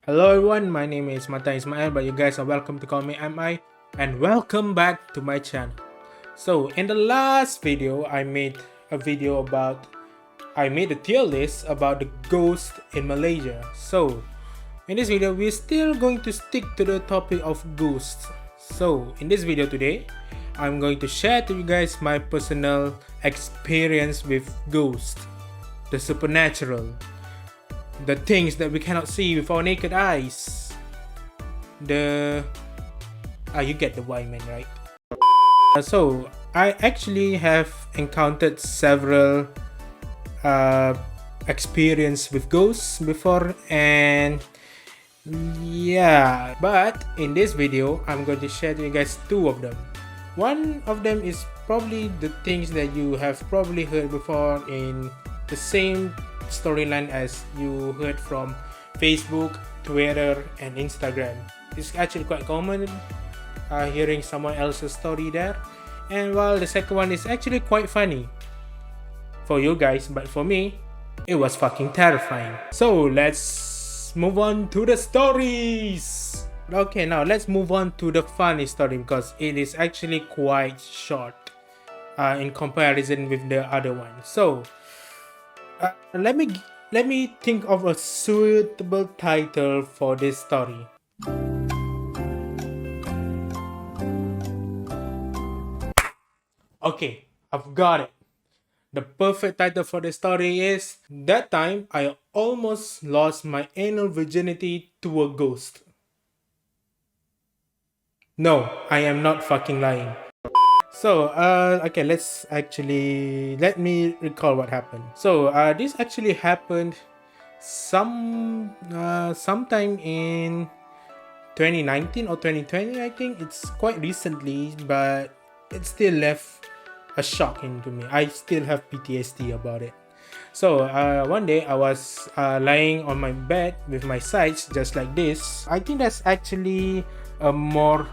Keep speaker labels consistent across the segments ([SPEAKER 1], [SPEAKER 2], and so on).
[SPEAKER 1] Hello everyone, my name is Mata Ismail, but you guys are welcome to call me MI, and welcome back to my channel. So in the last video, I made a tier list about the ghost in Malaysia. So in this video, we're still going to stick to the topic of ghosts. So in this video today, I'm going to share to you guys my personal experience with ghosts, the supernatural, the things that we cannot see with our naked eyes. You get the why, man, right? So I actually have encountered several experience with ghosts before, and yeah, but in this video I'm going to share to you guys two of them. One of them is probably the things that you have probably heard before in the same storyline as you heard from Facebook, Twitter, and Instagram. It's actually quite common hearing someone else's story there. And while the second one is actually quite funny for you guys, but for me, it was fucking terrifying. So let's move on to the stories. Okay, now let's move on to the funny story because it is actually quite short in comparison with the other one. So let me think of a suitable title for this story. Okay, I've got it. The perfect title for the story is That Time I Almost Lost My Anal Virginity to a Ghost. No, I am not fucking lying. So, okay, let me recall what happened. So, this actually happened sometime in 2019 or 2020, I think. It's quite recently, but it still left a shock into me. I still have PTSD about it. So, one day I was lying on my bed with my sides just like this. I think that's actually a more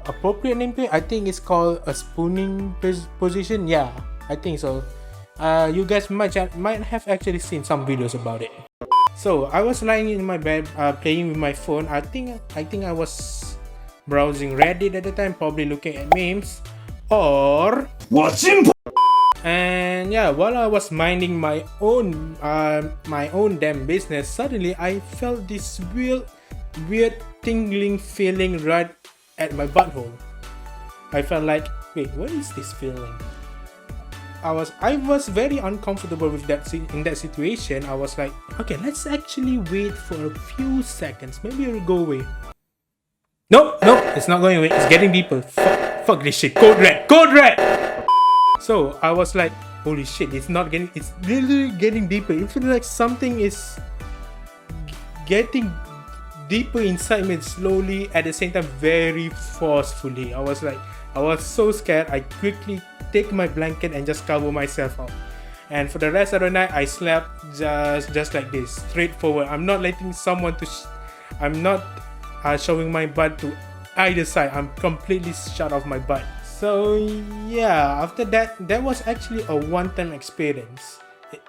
[SPEAKER 1] appropriate name to it. I think it's called a spooning position. Yeah, I think so. You guys might have actually seen some videos about it. So I was lying in my bed playing with my phone. I think I was browsing Reddit at the time, probably looking at memes or watching. And yeah, while I was minding my own damn business, suddenly I felt this weird tingling feeling right at my butthole. I felt like, wait, what is this feeling? I was very uncomfortable with that in that situation. I was like, okay, let's actually wait for a few seconds. Maybe it'll go away. Nope, it's not going away. It's getting deeper. Fuck this shit. Code red. So I was like, holy shit, it's literally getting deeper. It feels like something is getting deeper inside me slowly, at the same time very forcefully. I was so scared. I quickly take my blanket and just cover myself up, and for the rest of the night I slept just like this, straightforward. I'm not letting someone I'm not showing my butt to either side. I'm completely shut off my butt. So yeah, after that was actually a one-time experience.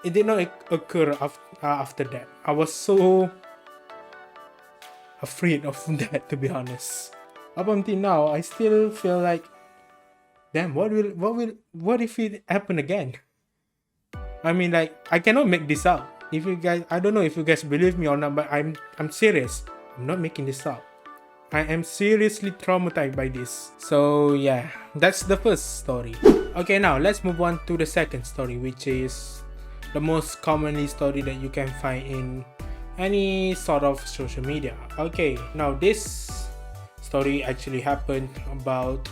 [SPEAKER 1] It did not occur after that. I was so afraid of that, to be honest. Up until now, I still feel like, damn, what if it happen again? I mean, like, I cannot make this up. If you guys, I don't know if you guys believe me or not, but I'm serious. I'm not making this up. I am seriously traumatized by this. So yeah, that's the first story. Okay, now let's move on to the second story, which is the most commonly story that you can find in any sort of social media. Okay, now this story actually happened about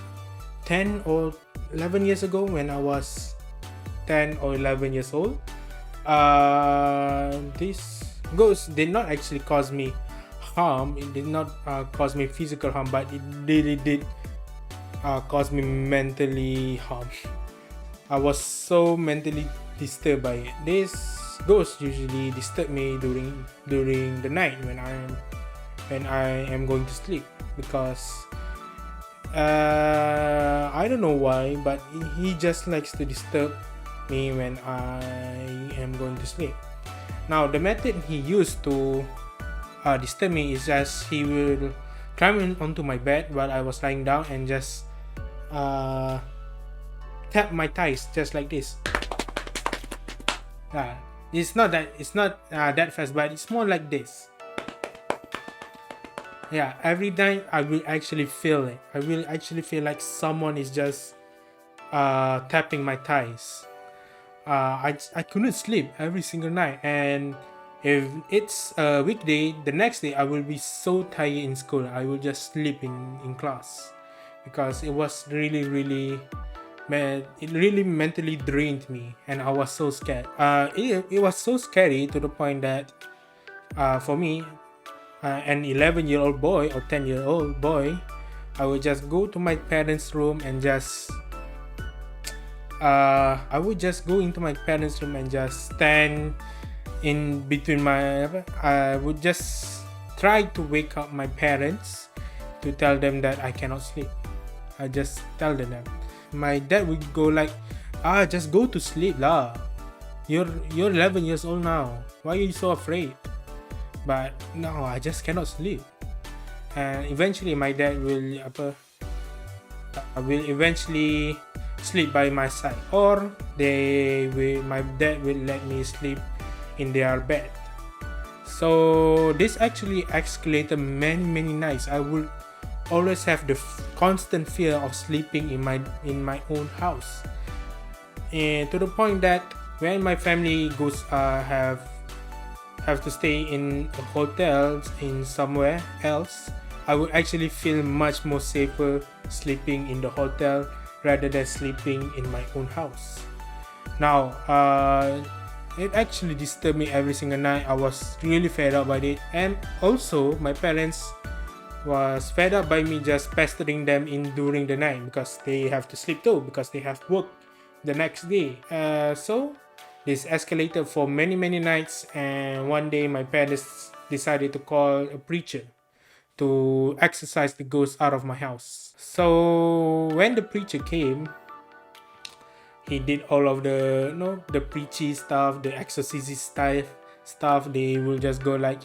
[SPEAKER 1] 10 or 11 years ago when I was 10 or 11 years old. This ghost did not actually cause me harm. It did not cause me physical harm, but it really did cause me mentally harm. I was so mentally disturbed by it. This ghosts usually disturb me during the night when I am going to sleep, because I don't know why, but he just likes to disturb me when I am going to sleep. Now, the method he used to disturb me is just he will climb onto my bed while I was lying down and just uh, tap my thighs just like this. It's not that fast, but it's more like this. Yeah, every time I will actually feel it. I will actually feel like someone is just tapping my thighs. I couldn't sleep every single night, and if it's a weekday, the next day I will be so tired in school. I will just sleep in class because it was really it really mentally drained me, and I was so scared. It was so scary to the point that for me, an 11-year-old boy or 10-year-old boy, I would just go to my parents' room and just I would just go into my parents' room and just stand in between I would just try to wake up my parents to tell them that I cannot sleep. I just tell them that. My dad would go like, just go to sleep lah. You're 11 years old now. Why are you so afraid? But no, I just cannot sleep. And eventually my dad will eventually sleep by my side, or my dad will let me sleep in their bed. So this actually escalated many nights. I would always have the constant fear of sleeping in my own house, and to the point that when my family goes have to stay in a hotel in somewhere else, I would actually feel much more safer sleeping in the hotel rather than sleeping in my own house. Now, it actually disturbed me every single night. I was really fed up by it, and also my parents was fed up by me just pestering them in during the night because they have to sleep too, because they have work the next day. So this escalated for many nights, and one day my parents decided to call a preacher to exorcise the ghost out of my house. So when the preacher came, he did all of the the preachy stuff, the exorcism stuff. They will just go like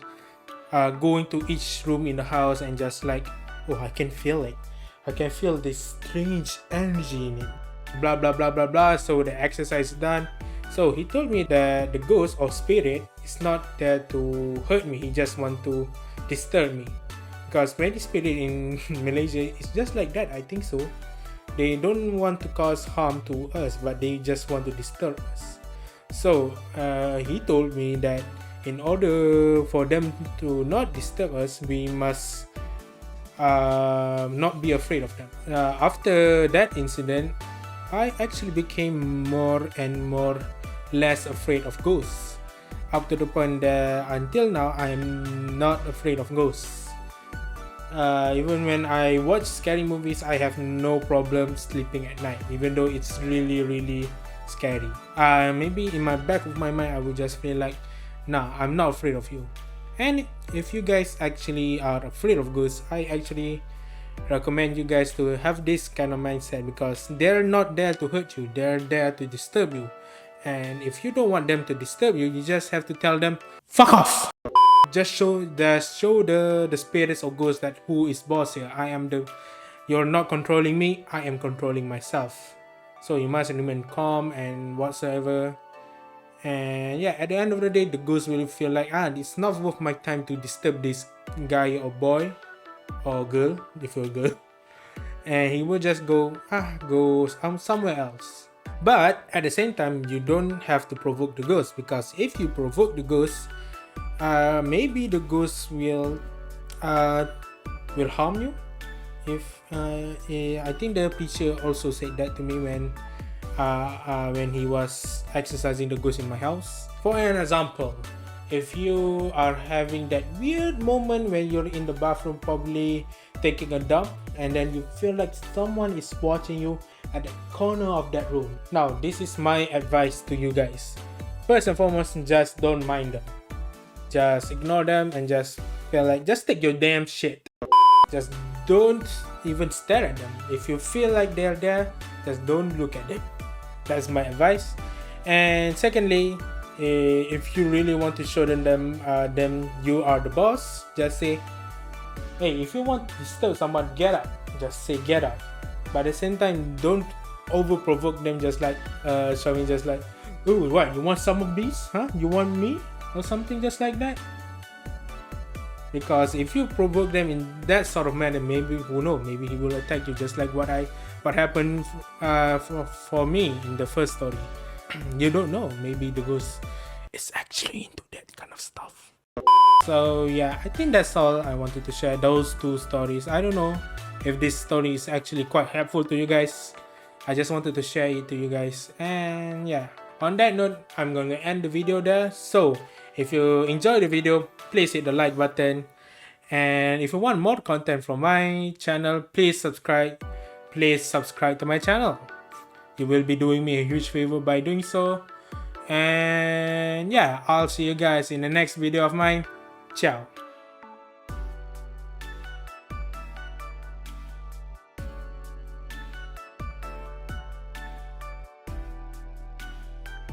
[SPEAKER 1] go into each room in the house and just like, oh, I can feel it. I can feel this strange energy in it. Blah blah blah blah blah. So the exercise is done. So he told me that the ghost or spirit is not there to hurt me. He just want to disturb me. Because many spirit in Malaysia is just like that. I think so. They don't want to cause harm to us, but they just want to disturb us. So he told me that in order for them to not disturb us, we must not be afraid of them. After that incident, I actually became more and more less afraid of ghosts, up to the point that until now I'm not afraid of ghosts. Even when I watch scary movies, I have no problem sleeping at night, even though it's really scary. Maybe in my back of my mind I would just feel like, nah, I'm not afraid of you. And if you guys actually are afraid of ghosts, I actually recommend you guys to have this kind of mindset, because they're not there to hurt you, they're there to disturb you. And if you don't want them to disturb you, you just have to tell them, fuck off. Just show the spirits or ghosts that who is boss here. You're not controlling me, I am controlling myself. So you must remain calm and whatsoever. And yeah, at the end of the day, the ghost will feel like, it's not worth my time to disturb this guy or boy or girl, if you're a girl. And he will just go somewhere else. But at the same time, you don't have to provoke the ghost, because if you provoke the ghost, maybe the ghost will harm you. I think the preacher also said that to me when he was exercising the ghost in my house. For an example, if you are having that weird moment when you're in the bathroom, probably taking a dump, and then you feel like someone is watching you at the corner of that room. Now, this is my advice to you guys. First and foremost, just don't mind them. Just ignore them and just feel like, just take your damn shit. Just don't even stare at them. If you feel like they're there, just don't look at them. That's my advice. And secondly, If you really want to show them you are the boss, just say, hey, if you want to disturb someone, get up. Just say get up. But at the same time, don't over provoke them, just like showing just like, oh, what, you want some of these, huh? You want me or something just like that. Because if you provoke them in that sort of manner, maybe, who knows, maybe he will attack you, just like what happened for me in the first story. You don't know, maybe the ghost is actually into that kind of stuff. So yeah, I think that's all I wanted to share, those two stories. I don't know if this story is actually quite helpful to you guys. I just wanted to share it to you guys. And yeah, on that note, I'm going to end the video there. So if you enjoyed the video, please hit the like button. And if you want more content from my channel, please subscribe. Please subscribe to my channel. You will be doing me a huge favor by doing so. And yeah, I'll see you guys in the next video of mine. Ciao.